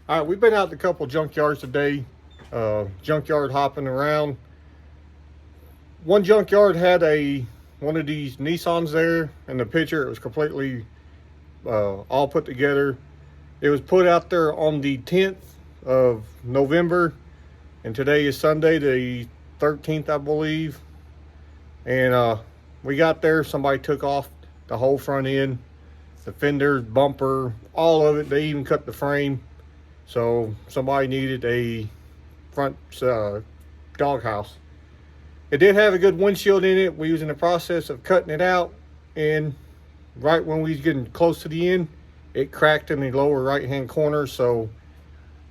All right, we've been out to a couple junkyards today, junkyard hopping around. One junkyard had one of these Nissans there. In the picture, it was completely all put together. It was put out there on the 10th of November, and today is Sunday, the 13th, I believe. And we got there, somebody took off the whole front end, the fenders, bumper, all of it. They even cut the frame. So somebody needed a front doghouse. It did have a good windshield in it. We was in the process of cutting it out, and right when we was getting close to the end, it cracked in the lower right hand corner. So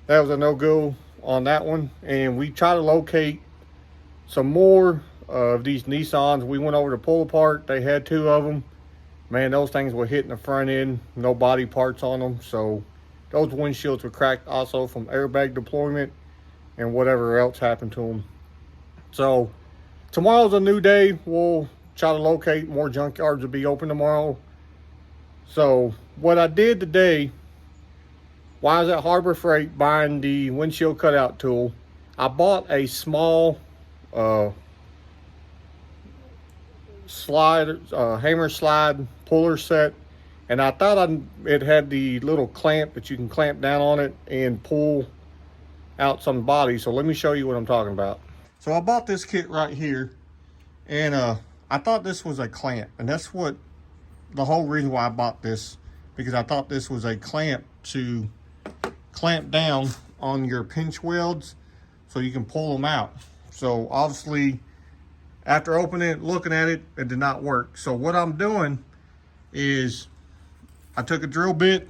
that was a no-go on that one. And we tried to locate some more of these Nissans. We went over to pull apart. They had two of them. Man, those things were hitting the front end, no body parts on them. So those windshields were cracked also from airbag deployment and whatever else happened to them. So tomorrow's a new day. We'll try to locate more junkyards to be open tomorrow. So what I did today, while I was at Harbor Freight buying the windshield cutout tool, I bought a small hammer slide puller set, and I thought it had the little clamp that you can clamp down on it and pull out some body. So let me show you what I'm talking about. So I bought this kit right here, and I thought this was a clamp, and that's what the whole reason why I bought this, because I thought this was a clamp to clamp down on your pinch welds so you can pull them out. So obviously after opening it, looking at it, it did not work. So what I'm doing is I took a drill bit,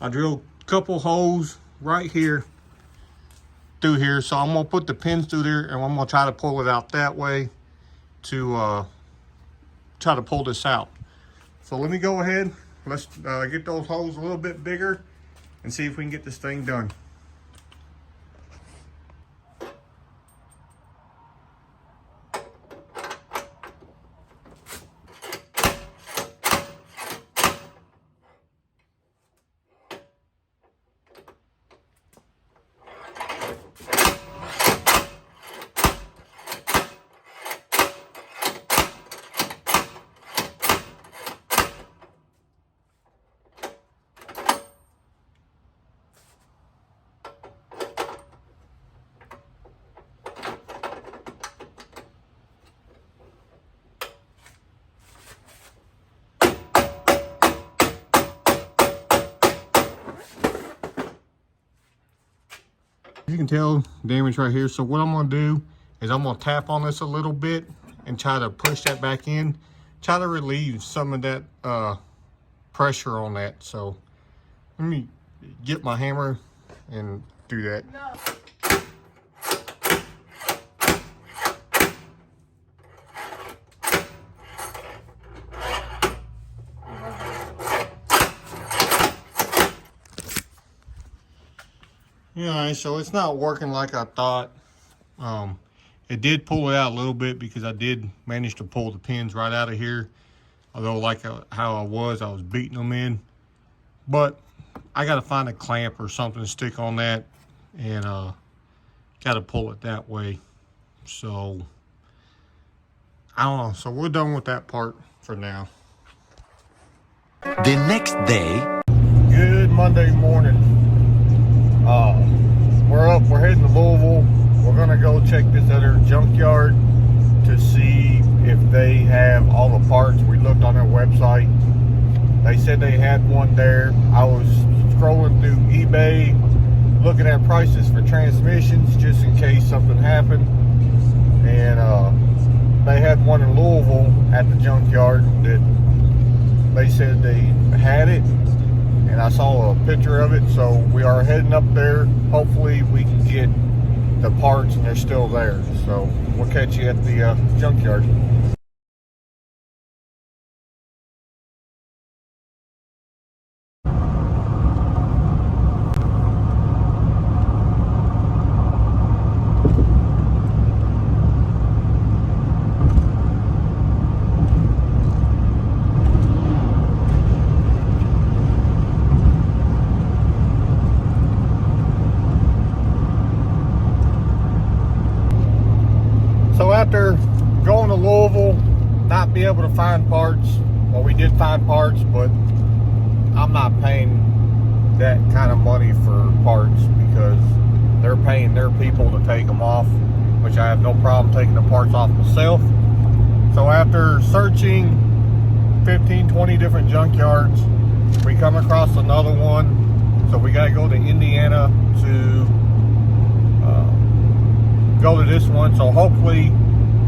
I drilled a couple holes right here through here. So I'm gonna put the pins through there, and I'm gonna try to pull it out that way to try to pull this out. So let me go ahead, let's get those holes a little bit bigger and see if we can get this thing done. You can tell damage right here. So what I'm gonna do is I'm gonna tap on this a little bit and try to push that back in, try to relieve some of that pressure on that. So let me get my hammer and do that. No. Yeah, so it's not working like I thought. It did pull it out a little bit because I did manage to pull the pins right out of here. Although like how I was beating them in. But I got to find a clamp or something to stick on that, and got to pull it that way. So I don't know. So we're done with that part for now. The next day. Good Monday morning. We're up, we're heading to Louisville. We're gonna go check this other junkyard to see if they have all the parts. We looked on their website. They said they had one there. I was scrolling through eBay, looking at prices for transmissions just in case something happened. And they had one in Louisville at the junkyard that they said they had it. And I saw a picture of it, so we are heading up there. Hopefully we can get the parts and they're still there. So we'll catch you at the junkyard. able to find parts. Well, we did find parts, but I'm not paying that kind of money for parts because they're paying their people to take them off, which I have no problem taking the parts off myself. So after searching 15, 20 different junkyards, we come across another one. So we got to go to Indiana to go to this one. So hopefully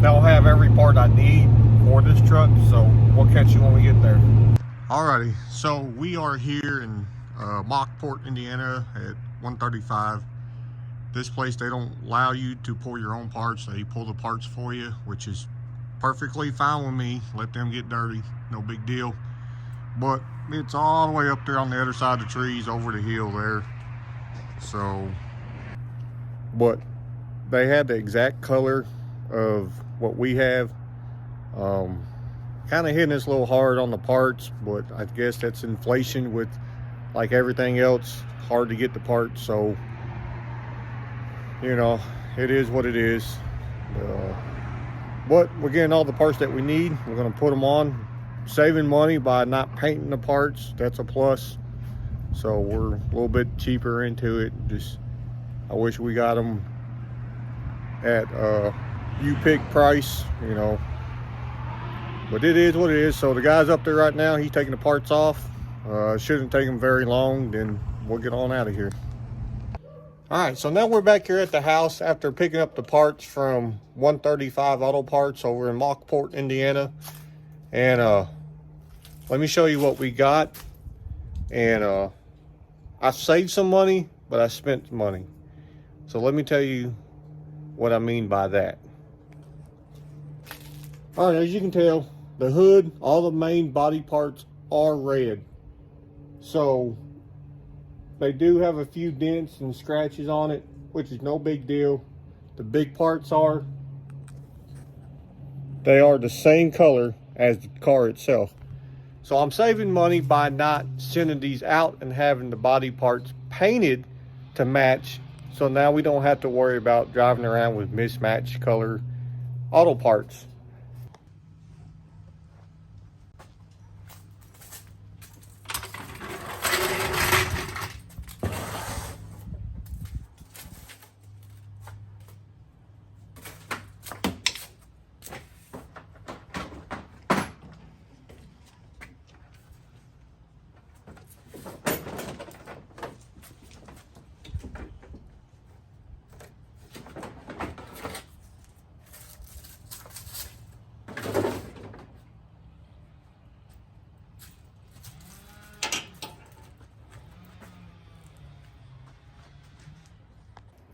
they'll have every part I need for this truck. So we'll catch you when we get there. Alrighty, so we are here in Mockport, Indiana at 135. This place, they don't allow you to pull your own parts. They pull the parts for you, which is perfectly fine with me. Let them get dirty, no big deal. But it's all the way up there on the other side of the trees over the hill there. So, but they had the exact color of what we have. Kind of hitting us a little hard on the parts, but I guess that's inflation with like everything else, hard to get the parts. So, you know, it is what it is. But we're getting all the parts that we need. We're going to put them on, saving money by not painting the parts. That's a plus. So we're a little bit cheaper into it. Just, I wish we got them at you pick price, you know. But it is what it is. So the guy's up there right now. He's taking the parts off. Shouldn't take him very long. Then we'll get on out of here. All right, so now we're back here at the house after picking up the parts from 135 Auto Parts over in Mockport, Indiana. And let me show you what we got. And I saved some money, but I spent money. So let me tell you what I mean by that. All right, as you can tell, the hood, all the main body parts are red. So they do have a few dents and scratches on it, which is no big deal. The big parts are, they are the same color as the car itself. So I'm saving money by not sending these out and having the body parts painted to match. So now we don't have to worry about driving around with mismatched color auto parts.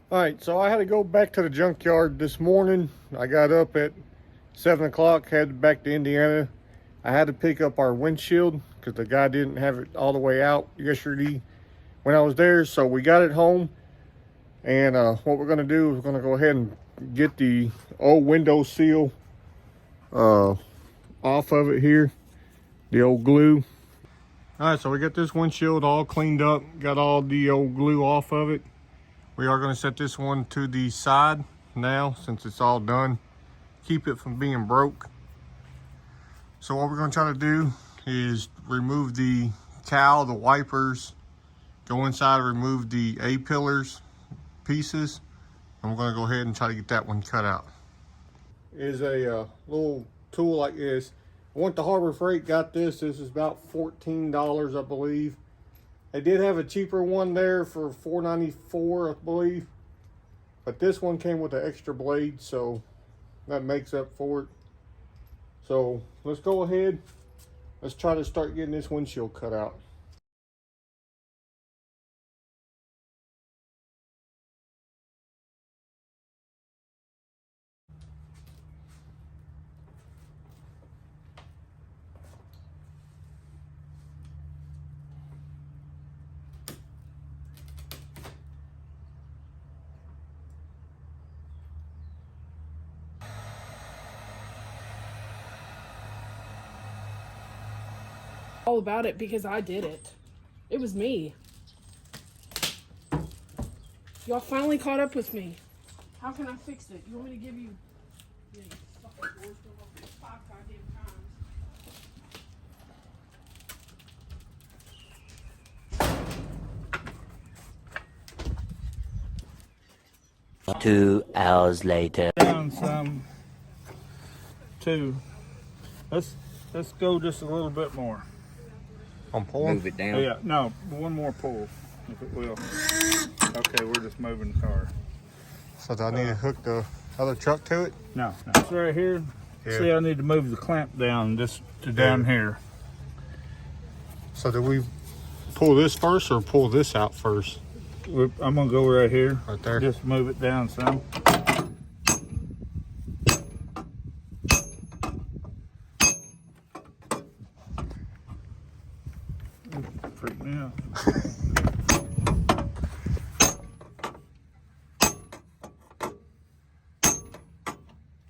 All right, so I had to go back to the junkyard this morning. I got up at 7 o'clock, headed back to Indiana. I had to pick up our windshield because the guy didn't have it all the way out yesterday when I was there. So we got it home. And what we're gonna do is we're gonna go ahead and get the old window seal off of it here, the old glue. All right, so we got this windshield all cleaned up, got all the old glue off of it. We are going to set this one to the side now since it's all done. Keep it from being broke. So what we're going to try to do is remove the cowl, the wipers, go inside and remove the A-pillars pieces. And we're going to go ahead and try to get that one cut out. Is a little tool like this. I went to Harbor Freight, got this. This is about $14, I believe. They did have a cheaper one there for $4.94, I believe. But this one came with an extra blade, so that makes up for it. So let's go ahead. Let's try to start getting this windshield cut out. All about it because I did it. It was me. Y'all finally caught up with me. How can I fix it? You want me to give you... Yeah, fucking doors go off 5 goddamn times. 2 hours later. Down some. 2. Let's go just a little bit more. I'm pulling. Move it down. Yeah, no, one more pull, if it will. Okay, we're just moving the car. So do I need to hook the other truck to it? No, it's right here. Yeah. See, I need to move the clamp down just to down here. So do we pull this first or pull this out first? I'm gonna go right here. Right there. Just move it down some. Freak me out.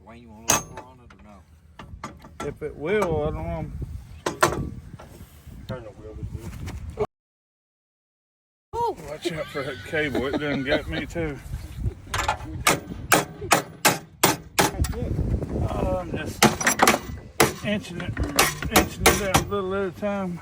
Dwayne, you want to look on it or no? If it will, I don't know. Turn the wheel. Watch out for that cable. It done got me too. Oh, I'm just inching it out a little at a time.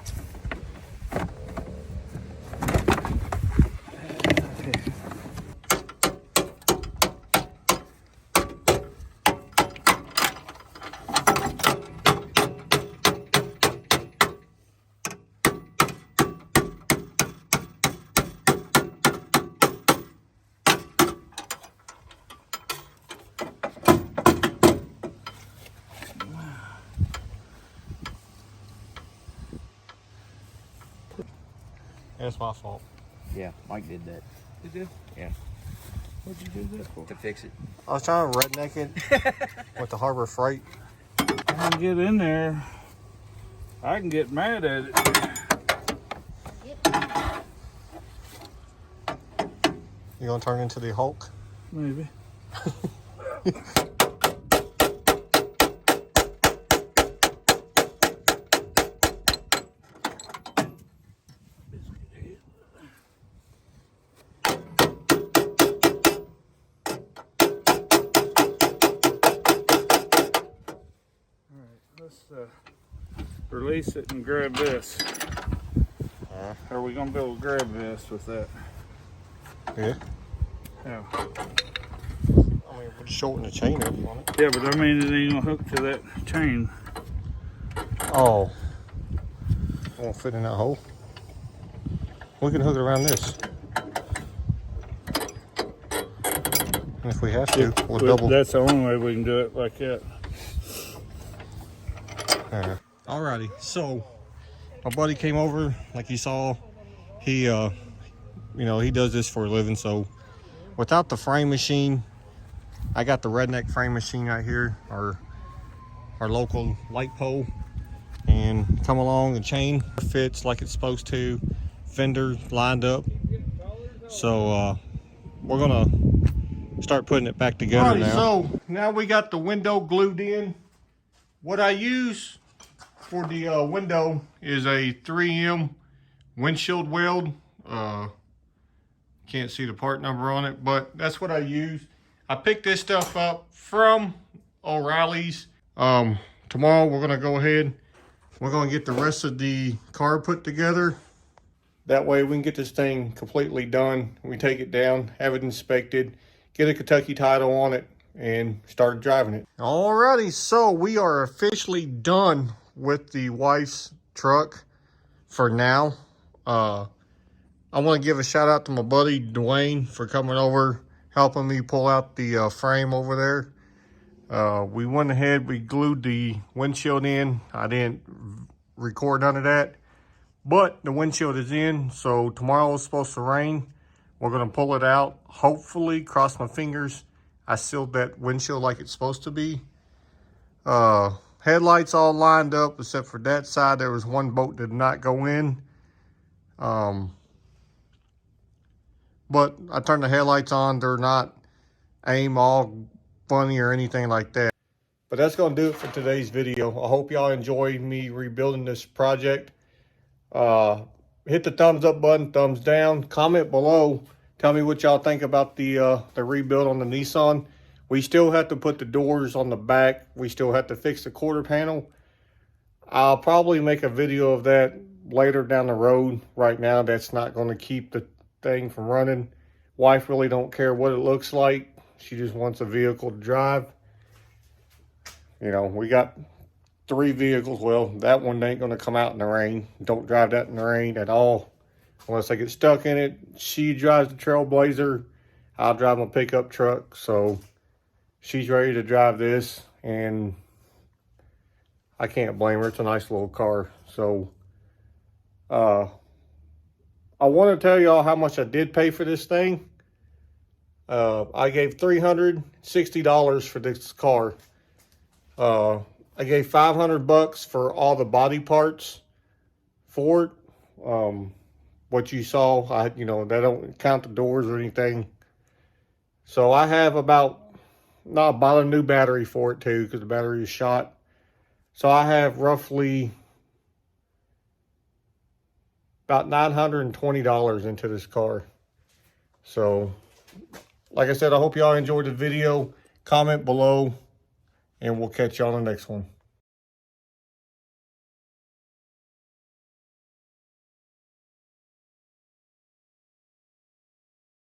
That's my fault. Yeah, Mike did that. Did you? Yeah. What'd you do that for? To fix it. I was trying to redneck it with the Harbor Freight. I can get in there. I can get mad at it. You gonna turn into the Hulk? Maybe. Let's release it and grab this. Are we gonna be able to grab this with that? Yeah. Yeah. I mean, we're just shorten the chain up on it. Yeah, but I mean, it ain't gonna hook to that chain. Oh. It won't fit in that hole. We can hook it around this. And if we have to, we'll double. That's the only way we can do it like that. Alrighty, so my buddy came over, like you saw. He he does this for a living. So without the frame machine, I got the Redneck frame machine right here, our local light pole, and come along. The chain fits like it's supposed to, fender lined up. So we're gonna start putting it back together now. So now we got the window glued in. What I use for the window is a 3M windshield weld. Can't see the part number on it, but that's what I use. I picked this stuff up from O'Reilly's. Tomorrow we're gonna go ahead. We're gonna get the rest of the car put together. That way we can get this thing completely done. We take it down, have it inspected, get a Kentucky title on it, and start driving it. Alrighty, so we are officially done with the wife's truck for now. I want to give a shout out to my buddy Dwayne for coming over, helping me pull out the frame over there. We went ahead, we glued the windshield in. I didn't record none of that, but the windshield is in. So tomorrow is supposed to rain. We're going to pull it out. Hopefully, cross my fingers, I sealed that windshield like it's supposed to be. Headlights all lined up except for that side. There was one bolt that did not go in. But I turned the headlights on. They're not aim all funny or anything like that. But that's going to do it for today's video. I hope y'all enjoyed me rebuilding this project. Hit the thumbs up button, thumbs down, comment below. Tell me what y'all think about the rebuild on the Nissan. We still have to put the doors on the back. We still have to fix the quarter panel. I'll probably make a video of that later down the road. Right now, that's not going to keep the thing from running. Wife really don't care what it looks like. She just wants a vehicle to drive. You know, we got 3 vehicles. Well, that one ain't going to come out in the rain. Don't drive that in the rain at all. Unless I get stuck in it. She drives the Trailblazer. I'll drive my pickup truck. So she's ready to drive this. And I can't blame her. It's a nice little car. So I want to tell y'all how much I did pay for this thing. I gave $360 for this car. I gave $500 for all the body parts for it. What you saw, they don't count the doors or anything. So I have about a new battery for it too, because the battery is shot. So I have roughly about $920 into this car. So, like I said, I hope y'all enjoyed the video. Comment below, and we'll catch you on the next one.